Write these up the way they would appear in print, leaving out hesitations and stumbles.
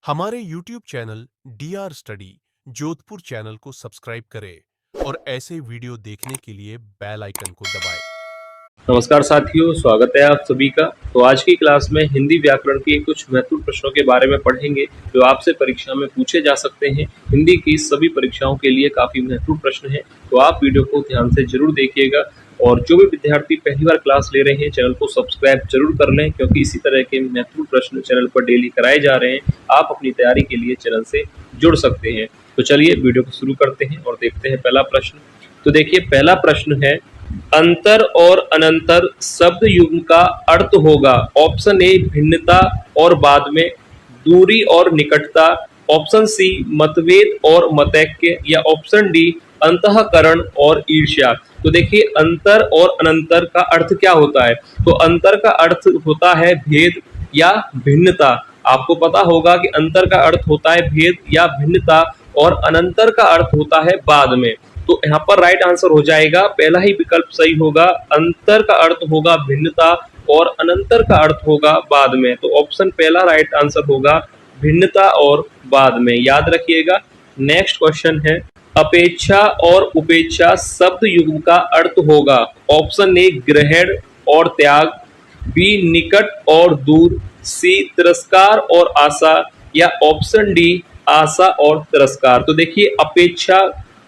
हमारे YouTube channel DR study Jodhpur channel को subscribe करें और ऐसे वीडियो देखने के लिए बेल आइकन को दबाएं। नमस्कार साथियों, स्वागत है आप सभी का। तो आज की क्लास में हिंदी व्याकरण के कुछ महत्वपूर्ण प्रश्नों के बारे में पढ़ेंगे जो आपसे परीक्षा में पूछे जा सकते हैं। हिंदी की सभी परीक्षाओं के लिए काफी महत्वपूर्ण प्रश्न हैं, तो आप वीडियो को ध्यान से जरूर देखिएगा। और जो भी विद्यार्थी पहली बार क्लास ले रहे हैं, चैनल को सब्सक्राइब जरूर कर लें, क्योंकि इसी तरह के महत्वपूर्ण प्रश्न चैनल पर डेली कराए जा रहे हैं। आप अपनी तैयारी के लिए चैनल से जुड़ सकते हैं। तो चलिए वीडियो को शुरू करते हैं और देखते हैं पहला प्रश्न। तो देखिए, पहला प्रश्न है, अंतर और अनंतर शब्द युग्म का अर्थ होगा। ऑप्शन ए भिन्नता और बाद में, दूरी और निकटता, ऑप्शन सी मतभेद और मतैक्य, या ऑप्शन डी अंतःकरण और ईर्ष्या। तो देखिए, अंतर और अनंतर का अर्थ क्या होता है। तो अंतर का अर्थ होता है भेद या भिन्नता। आपको पता होगा कि अंतर का अर्थ होता है भेद या भिन्नता और अनंतर का अर्थ होता है बाद में। तो यहाँ पर राइट आंसर हो जाएगा, पहला ही विकल्प सही होगा। अंतर का अर्थ होगा भिन्नता और अनंतर का अर्थ होगा बाद में। तो ऑप्शन पहला राइट आंसर होगा, भिन्नता और बाद में, याद रखिएगा। नेक्स्ट क्वेश्चन है, अपेक्षा और उपेक्षा शब्द युग्म का अर्थ होगा। ऑप्शन ए ग्रहण और त्याग, बी निकट और दूर, सी तिरस्कार और आशा, या ऑप्शन डी आशा और तिरस्कार। तो देखिए, अपेक्षा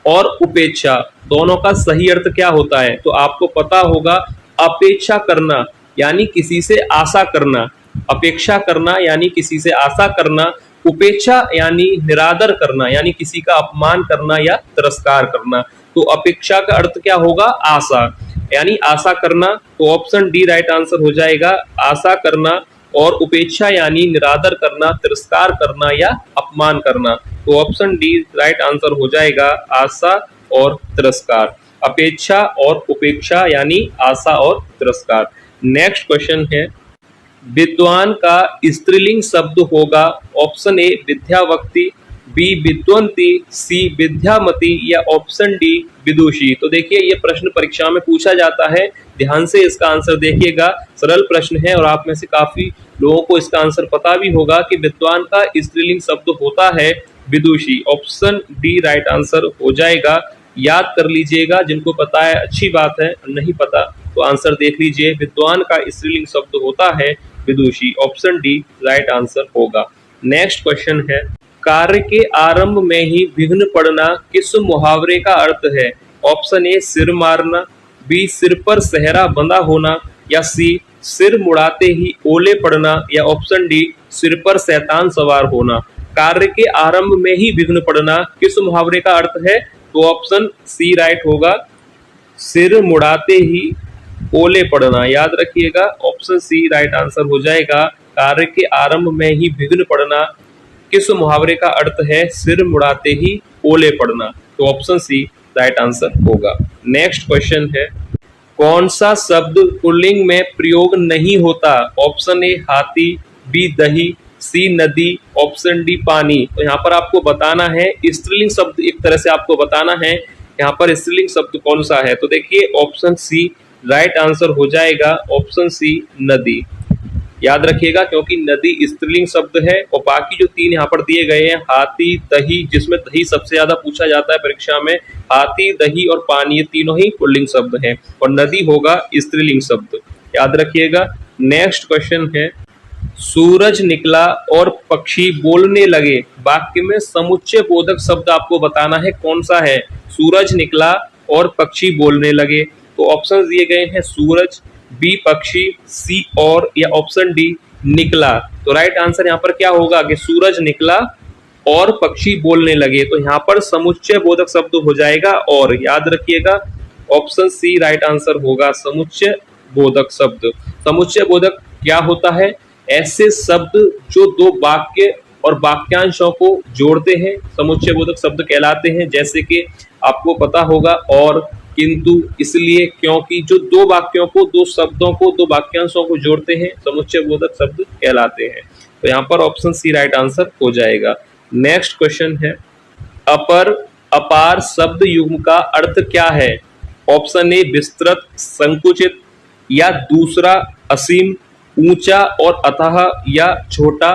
और उपेक्षा दोनों का सही अर्थ क्या होता है। तो आपको पता होगा, अपेक्षा करना यानी किसी से आशा करना, अपेक्षा करना यानी किसी से आशा करना, उपेक्षा यानी निरादर करना यानी किसी का अपमान करना या तिरस्कार करना। तो अपेक्षा का अर्थ क्या होगा, आशा यानी आशा करना। तो ऑप्शन डी राइट आंसर हो जाएगा, आशा करना। और उपेक्षा यानी निरादर करना, तिरस्कार करना या अपमान करना। तो ऑप्शन डी राइट आंसर हो जाएगा, आशा और तिरस्कार। अपेक्षा और उपेक्षा यानी आशा और तिरस्कार। नेक्स्ट क्वेश्चन है, विद्वान का स्त्रीलिंग शब्द होगा। ऑप्शन ए विद्यावक्ति, बी विद्वंती, सी विद्यामती, या ऑप्शन डी विदुषी। तो देखिए, ये प्रश्न परीक्षा में पूछा जाता है, ध्यान से इसका आंसर देखिएगा। सरल प्रश्न है और आप में से काफी लोगों को इसका आंसर पता भी होगा कि विद्वान का स्त्रीलिंग शब्द होता है विदुषी। ऑप्शन डी राइट आंसर हो जाएगा, याद कर लीजिएगा। जिनको पता है अच्छी बात है, नहीं पता तो आंसर देख लीजिए। विद्वान का स्त्रीलिंग शब्द होता है विदुषी। ऑप्शन डी राइट आंसर होगा। नेक्स्ट क्वेश्चन है, कार्य के आरंभ में ही विघ्न पड़ना किस मुहावरे का अर्थ है। ऑप्शन ए सिर मारना, बी सिर पर सेहरा बंधा होना, या सी सिर मुड़ाते ही ओले पड़ना, या ऑप्शन डी सिर पर शैतान सवार होना। कार्य के आरंभ में ही विघ्न पड़ना किस मुहावरे का अर्थ है। तो ऑप्शन सी राइट होगा, सिर मुड़ाते ही ओले पड़ना, याद रखिएगा। ऑप्शन सी राइट आंसर हो जाएगा, कार्य के आरंभ में ही विघ्न पड़ना किस मुहावरे का अर्थ है, सिर मुड़ाते ही ओले पड़ना। तो ऑप्शन सी राइट आंसर होगा। नेक्स्ट क्वेश्चन है, कौन सा शब्द पुल्लिंग में प्रयोग नहीं होता। ऑप्शन ए हाथी, बी दही, सी नदी, ऑप्शन डी पानी। तो यहाँ पर आपको बताना है स्त्रीलिंग शब्द, एक तरह से आपको बताना है यहाँ पर स्त्रीलिंग शब्द कौन सा है। तो देखिए, ऑप्शन सी राइट आंसर हो जाएगा, ऑप्शन सी नदी, याद रखिएगा, क्योंकि नदी स्त्रीलिंग शब्द है। और बाकी जो तीन यहाँ पर दिए गए हैं, हाथी, दही, जिसमें दही सबसे ज्यादा पूछा जाता है परीक्षा में, हाथी, दही और पानी, ये तीनों ही पुल्लिंग शब्द हैं, और नदी होगा स्त्रीलिंग शब्द, याद रखिएगा। नेक्स्ट क्वेश्चन है, सूरज निकला और पक्षी बोलने लगे वाक्य में समुच्चय बोधक शब्द आपको बताना है कौन सा है। सूरज निकला और पक्षी बोलने लगे। तो ऑप्शन दिए गए हैं, सूरज, बी पक्षी, सी और, या ऑप्शन डी निकला। तो राइट आंसर यहाँ पर क्या होगा कि सूरज निकला और पक्षी बोलने लगे। तो यहाँ पर समुच्चय बोधक शब्द हो जाएगा, और याद रखिएगा, ऑप्शन सी राइट आंसर होगा, समुच्चय बोधक शब्द। समुच्चय बोधक क्या होता है, ऐसे शब्द जो दो वाक्य और वाक्यांशों को जोड़ते हैं, समुच्चय बोधक शब्द कहलाते हैं। जैसे कि आपको पता होगा और, किंतु, इसलिए, क्योंकि, जो दो वाक्यों को, दो शब्दों को, दो वाक्यांशों को जोड़ते हैं, समुच्चय बोधक शब्द कहलाते हैं। तो यहाँ पर ऑप्शन सी राइट आंसर हो जाएगा। नेक्स्ट क्वेश्चन है, अपर अपार शब्द युग्म का अर्थ क्या है। ऑप्शन ए विस्तृत, संकुचित, या दूसरा असीम, ऊंचा और अथाह, या छोटा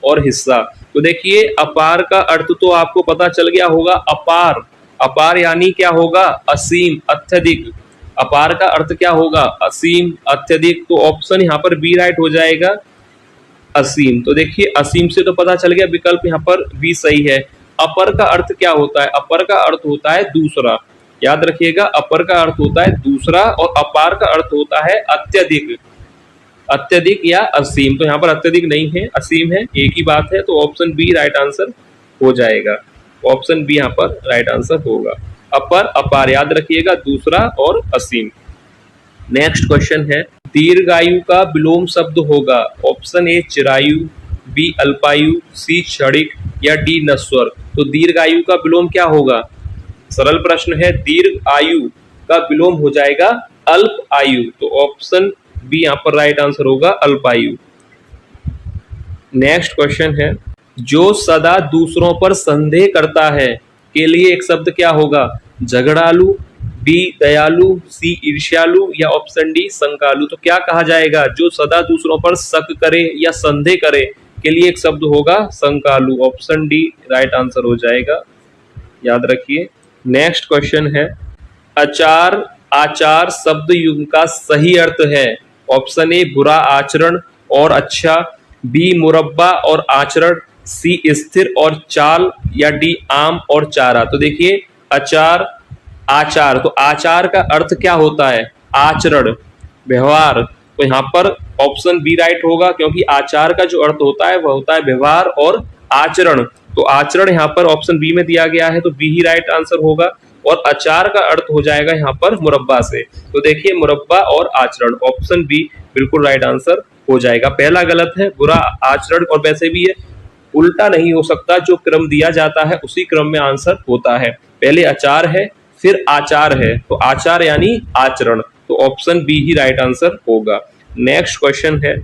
और हिस्सा। तो देखिए अपार का अर्थ तो आपको पता चल गया होगा, अपार, अपार यानी क्या होगा, असीम, अत्यधिक। अपार का अर्थ क्या होगा, असीम, अत्यधिक। तो ऑप्शन यहाँ पर बी राइट हो जाएगा, असीम। तो देखिए असीम से तो पता चल गया, विकल्प यहाँ पर बी सही है। अपर का अर्थ क्या होता है, अपर का अर्थ होता है दूसरा, याद रखिएगा, अपर का अर्थ होता है दूसरा और अपार का अर्थ होता है अत्यधिक, अत्यधिक या असीम। तो यहाँ पर अत्यधिक नहीं है, असीम है, एक ही बात है। तो ऑप्शन बी राइट आंसर हो जाएगा, ऑप्शन बी यहाँ पर राइट आंसर होगा। अपर, अपार याद रखिएगा, दूसरा और असीम। नेक्स्ट क्वेश्चन है, दीर्घायु का विलोम शब्द होगा, ऑप्शन ए चिरायु, बी अल्पायु, सी क्षणिक या डी नश्वर। तो दीर्घायु का विलोम क्या होगा, सरल प्रश्न है, दीर्घ आयु का विलोम हो जाएगा अल्प आयु। तो ऑप्शन बी यहाँ पर राइट आंसर होगा, अल्पायु। नेक्स्ट क्वेश्चन है, जो सदा दूसरों पर संदेह करता है के लिए एक शब्द क्या होगा, झगड़ालू, बी दयालु, सी ईर्ष्यालु या ऑप्शन डी संकालु। तो क्या कहा जाएगा, जो सदा दूसरों पर शक करे या संदेह करे के लिए एक शब्द होगा संकालु, ऑप्शन डी राइट आंसर हो जाएगा, याद रखिए। नेक्स्ट क्वेश्चन है, आचार, आचार शब्द युग्म का सही अर्थ है, ऑप्शन ए बुरा आचरण और अच्छा, बी मुरब्बा और आचरण, सी स्थिर और चाल या डी आम और चारा। तो देखिए आचार, आचार, तो आचार का अर्थ क्या होता है, आचरण, व्यवहार। तो यहाँ पर ऑप्शन बी राइट होगा, क्योंकि आचार का जो अर्थ होता है वह होता है व्यवहार और आचरण। तो आचरण यहाँ पर ऑप्शन बी में दिया गया है, तो बी ही राइट आंसर होगा। और आचार का अर्थ हो जाएगा यहाँ पर मुरब्बा से। तो देखिए मुरब्बा और आचरण, ऑप्शन बी बिल्कुल राइट आंसर हो जाएगा। पहला गलत है, बुरा आचरण, और वैसे भी ये उल्टा नहीं हो सकता, जो क्रम दिया जाता है उसी क्रम में आंसर होता है। पहले आचार है फिर आचार है, तो आचार यानी आचरण। तो ऑप्शन बी ही राइट आंसर होगा। नेक्स्ट क्वेश्चन है,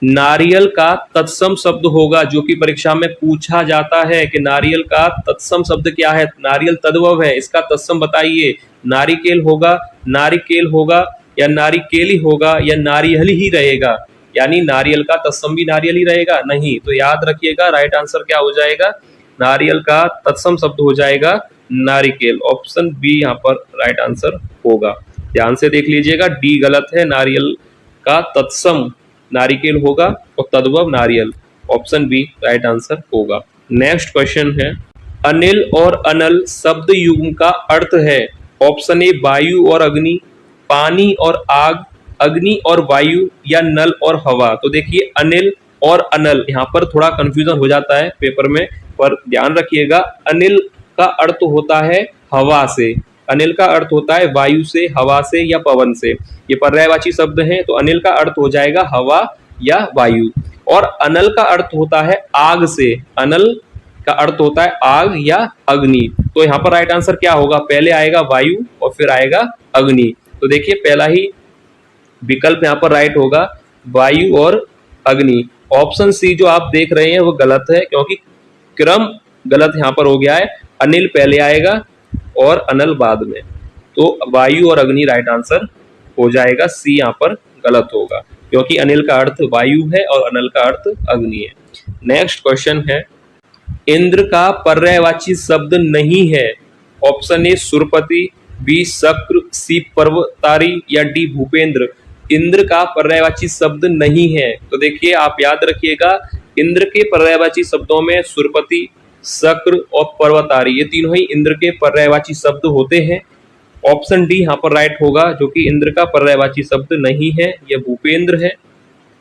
नारियल का तत्सम शब्द होगा, जो कि परीक्षा में पूछा जाता है कि नारियल का तत्सम शब्द क्या है, नारियल तद्भव है, इसका तत्सम बताइए। नारिकेल होगा, नारिकेल होगा या नारिकेली होगा या नारियल ही रहेगा, यानी नारियल का तत्सम भी नारियल ही रहेगा, नहीं। तो याद रखिएगा राइट आंसर क्या हो जाएगा, नारियल का तत्सम शब्द हो जाएगा नारिकेल, ऑप्शन बी यहाँ पर राइट आंसर होगा। ध्यान से देख लीजिएगा, डी गलत है, नारियल का तत्सम नारिकेल होगा और तद्भव नारियल, ऑप्शन बी राइट आंसर होगा। नेक्स्ट क्वेश्चन है, अनिल और अनल शब्द युग्म का अर्थ है, ऑप्शन ए वायु और अग्नि, पानी और आग, अग्नि और वायु या नल और हवा। तो देखिए अनिल और अनल, यहाँ पर थोड़ा कंफ्यूजन हो जाता है पेपर में, पर ध्यान रखिएगा अनिल का अर्थ होता है हवा से, अनिल का अर्थ होता है वायु से, हवा से या पवन से। ये पर्यायवाची शब्द हैं, तो अनिल का अर्थ हो जाएगा हवा या वायु। और अनल का अर्थ होता है आग से, अनल का अर्थ होता है आग या अग्नि। तो यहाँ पर राइट आंसर क्या होगा, पहले आएगा वायु और फिर आएगा अग्नि। तो देखिए पहला ही विकल्प यहाँ पर राइट होगा, वायु और अग्नि। ऑप्शन सी जो आप देख रहे हैं वो गलत है, क्योंकि क्रम गलत यहाँ पर हो गया है, अनिल पहले आएगा और अनल बाद में। तो वायु और अग्नि राइट आंसर हो जाएगा, सी यहाँ पर गलत होगा, क्योंकि अनिल का अर्थ वायु है और अनल का अर्थ अग्नि है। नेक्स्ट क्वेश्चन है, इंद्र का पर्यायवाची शब्द नहीं है, ऑप्शन ए सुरपति, बी शक्र, सी पर्वतारी या डी भूपेंद्र। इंद्र का पर्यायवाची शब्द नहीं है, तो देखिए आप याद रखिएगा, इंद्र के पर्यायवाची शब्दों में सुरपति, शक्र और पर्वतारी, ये तीनों ही इंद्र के पर्यायवाची शब्द होते हैं। ऑप्शन डी यहाँ पर राइट होगा, जो कि इंद्र का पर्यायवाची शब्द नहीं है, यह भूपेंद्र है,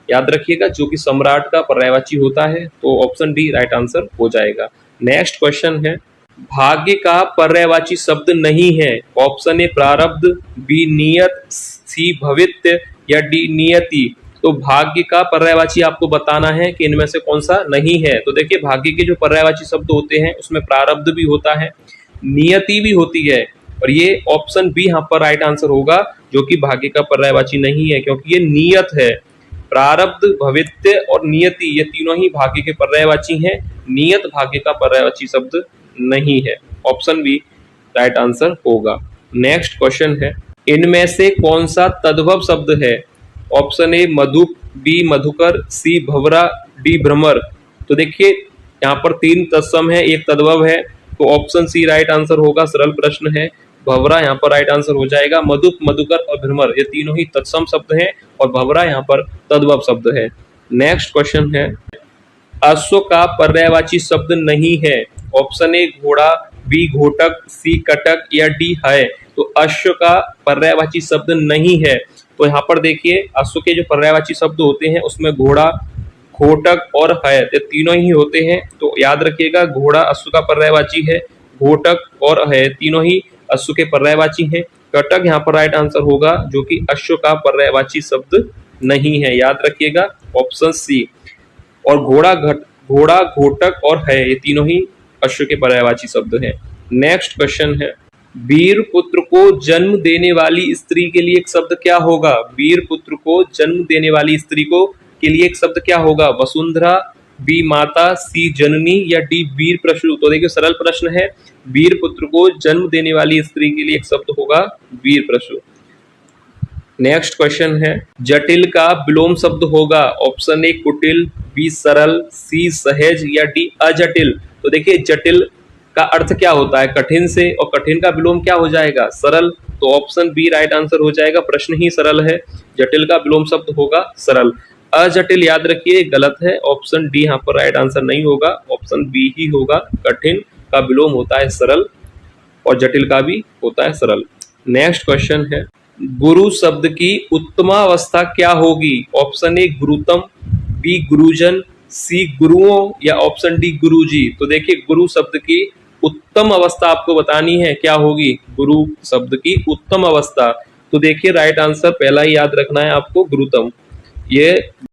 याद रखिएगा, जो कि सम्राट का पर्यायवाची होता है। तो ऑप्शन डी राइट आंसर हो जाएगा। नेक्स्ट क्वेश्चन है, भाग्य का पर्यायवाची शब्द नहीं है, ऑप्शन ए प्रारब्ध, बी नियत, सी भवित्य या डी नियति। तो भाग्य का पर्यायवाची आपको बताना है कि इनमें से कौन सा नहीं है। तो देखिए भाग्य के जो पर्यायवाची शब्द होते हैं उसमें प्रारब्ध भी होता है, नियति भी होती है, और ये ऑप्शन बी यहाँ पर राइट आंसर होगा, जो कि भाग्य का पर्यायवाची नहीं है, क्योंकि ये नियत है। प्रारब्ध, भवित्य और नियति ये तीनों ही भाग्य के पर्यायवाची हैं, नियत भाग्य का पर्यायवाची शब्द नहीं है, ऑप्शन बी राइट आंसर होगा। नेक्स्ट क्वेश्चन है, इनमें से कौन सा तद्भव शब्द है, ऑप्शन ए मधुप, बी मधुकर, सी भंवरा, डी भ्रमर। तो देखिए यहाँ पर 3 तत्सम है, 1 तद्भव है, तो ऑप्शन सी राइट आंसर होगा। सरल प्रश्न है, भंवरा यहाँ पर राइट आंसर हो जाएगा। मधुप, मधुकर और भ्रमर ये तीनों ही तत्सम शब्द हैं और भंवरा यहाँ पर तद्भव शब्द है। नेक्स्ट क्वेश्चन है, अश्व का पर्यायवाची शब्द नहीं है। ऑप्शन ए घोड़ा, बी घोटक, सी कटक या डी है। तो अश्व का पर्यायवाची शब्द नहीं है। तो यहाँ पर देखिए अश्व के जो पर्यायवाची शब्द होते हैं उसमें घोड़ा, घोटक और है, ये तीनों ही होते हैं। तो याद रखिएगा घोड़ा अश्व का पर्यायवाची है, घोटक और है तीनों ही अश्व के पर्यायवाची हैं। कटक यहाँ पर राइट आंसर होगा जो कि अश्व का पर्यायवाची शब्द नहीं है, याद रखिएगा ऑप्शन सी। और घोड़ा, घोटक और है ये तीनों ही अश्व के पर्यायवाची शब्द हैं। नेक्स्ट क्वेश्चन है, वीर पुत्र को जन्म देने वाली स्त्री के लिए एक शब्द क्या होगा। वीर पुत्र को जन्म देने वाली स्त्री को के लिए एक शब्द क्या होगा। वसुंधरा, बी माता, सी जननी या डी वीर प्रसू। तो देखिए सरल प्रश्न है, वीर पुत्र को जन्म देने वाली स्त्री के लिए एक शब्द होगा वीर प्रसू। नेक्स्ट क्वेश्चन है, जटिल का विलोम शब्द होगा। ऑप्शन ए कुटिल, बी सरल, सी सहज या डी अजटिल। तो देखिए जटिल का अर्थ क्या होता है, कठिन से, और कठिन का विलोम क्या हो जाएगा, सरल। तो ऑप्शन बी राइट आंसर हो जाएगा, प्रश्न ही सरल है, जटिल का विलोम शब्द होगा सरल। अजटिल याद रखिए गलत है, ऑप्शन डी यहाँ पर राइट आंसर नहीं होगा, ऑप्शन बी ही होगा। कठिन का विलोम होता है सरल और जटिल का भी होता है सरल। नेक्स्ट क्वेश्चन है, गुरु शब्द की उत्तमावस्था क्या होगी। ऑप्शन ए गुरुतम, बी गुरुजन, सी गुरुओं या ऑप्शन डी गुरुजी। तो देखिए गुरु शब्द की उत्तम अवस्था आपको बतानी है, क्या होगी गुरु शब्द की उत्तम अवस्था। तो देखिए राइट आंसर पहला ही याद रखना है आपको, गुरुतम। ये